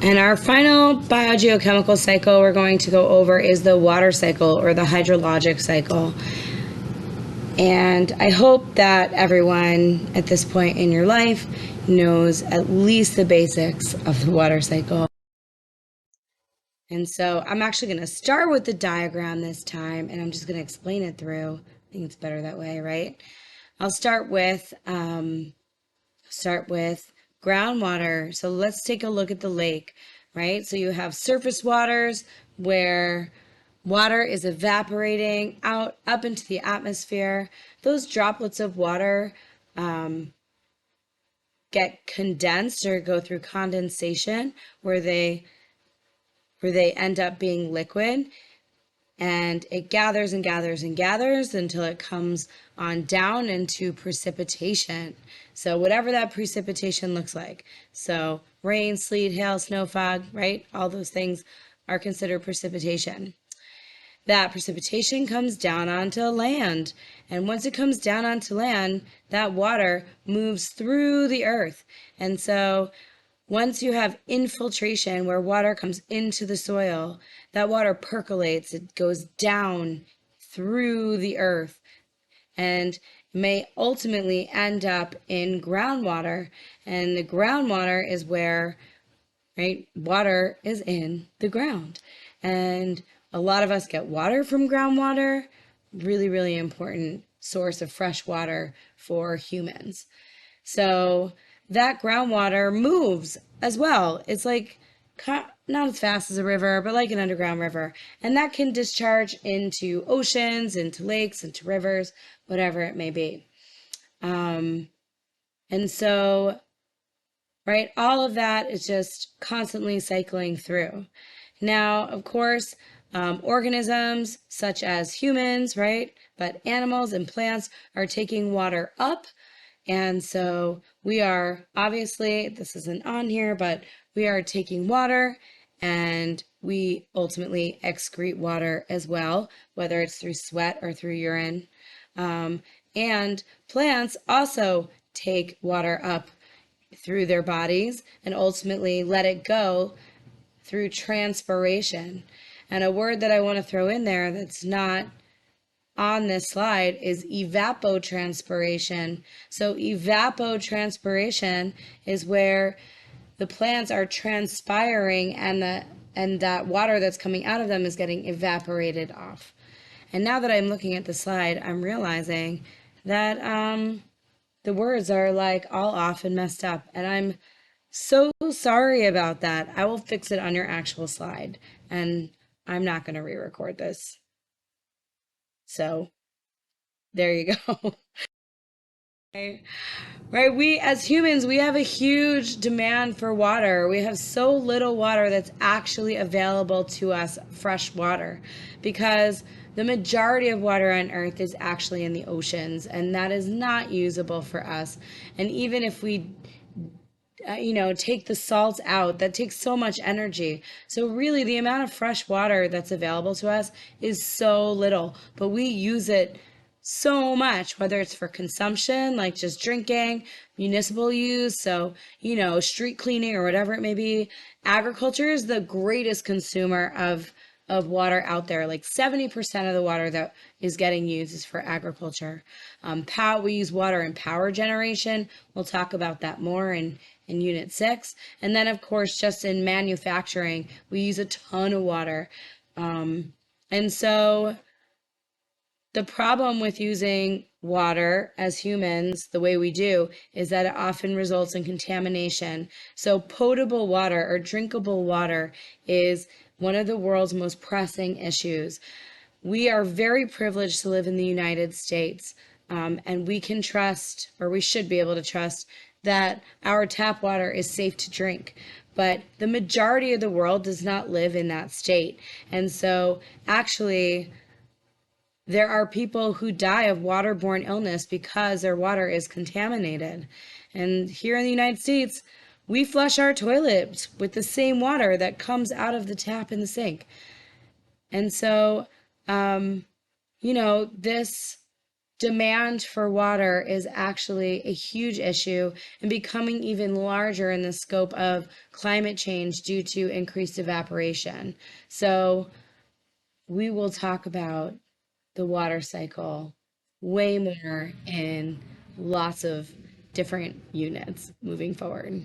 And our final biogeochemical cycle we're going to go over is the water cycle or the hydrologic cycle. And I hope that everyone at this point in your life knows at least the basics of the water cycle. And so I'm actually going to start with the diagram this time, and I'm just going to explain it through. I think it's better that way, right? I'll start with groundwater. So let's take a look at the lake, right? So you have surface waters where water is evaporating out up into the atmosphere. Those droplets of water get condensed or go through condensation where they end up being liquid, and it gathers and gathers and gathers until it comes on down into precipitation. So whatever that precipitation looks like. So rain, sleet, hail, snow, fog, right? All those things are considered precipitation. That precipitation comes down onto land. And once it comes down onto land, that water moves through the earth. And so once you have infiltration where water comes into the soil, that water percolates, it goes down through the earth and may ultimately end up in groundwater. And the groundwater is where, right, water is in the ground. And a lot of us get water from groundwater, really, really important source of fresh water for humans. So that groundwater moves as well. It's like not as fast as a river, but like an underground river. And that can discharge into oceans, into lakes, into rivers, whatever it may be. And so, right, all of that is just constantly cycling through. Now, of course, organisms such as humans, right, but animals and plants are taking water up. And so we are, obviously, this isn't on here, but we are taking water and we ultimately excrete water as well, whether it's through sweat or through urine. And plants also take water up through their bodies and ultimately let it go through transpiration. And a word that I want to throw in there that's not on this slide is evapotranspiration. So evapotranspiration is where the plants are transpiring and that water that's coming out of them is getting evaporated off. And now that I'm looking at the slide, I'm realizing that the words are like all off and messed up. And I'm so sorry about that. I will fix it on your actual slide. And I'm not going to re-record this. So there you go. Right, we as humans, we have a huge demand for water. We have so little water that's actually available to us, fresh water, because the majority of water on Earth is actually in the oceans, and that is not usable for us. And even if we take the salt out, that takes so much energy. So really the amount of fresh water that's available to us is so little, but we use it so much, whether it's for consumption, like just drinking, municipal use, so, street cleaning or whatever it may be. Agriculture is the greatest consumer of water out there. Like 70% of the water that is getting used is for agriculture. We use water in power generation. We'll talk about that more in Unit 6. And then, of course, just in manufacturing, we use a ton of water. And so the problem with using water as humans the way we do is that it often results in contamination. So potable water or drinkable water is one of the world's most pressing issues. We are very privileged to live in the United States, and we can trust, or we should be able to trust, that our tap water is safe to drink. But the majority of the world does not live in that state. And so actually, there are people who die of waterborne illness because their water is contaminated. And here in the United States, we flush our toilets with the same water that comes out of the tap in the sink. And so, this demand for water is actually a huge issue and becoming even larger in the scope of climate change due to increased evaporation. So we will talk about the water cycle way more in lots of different units moving forward.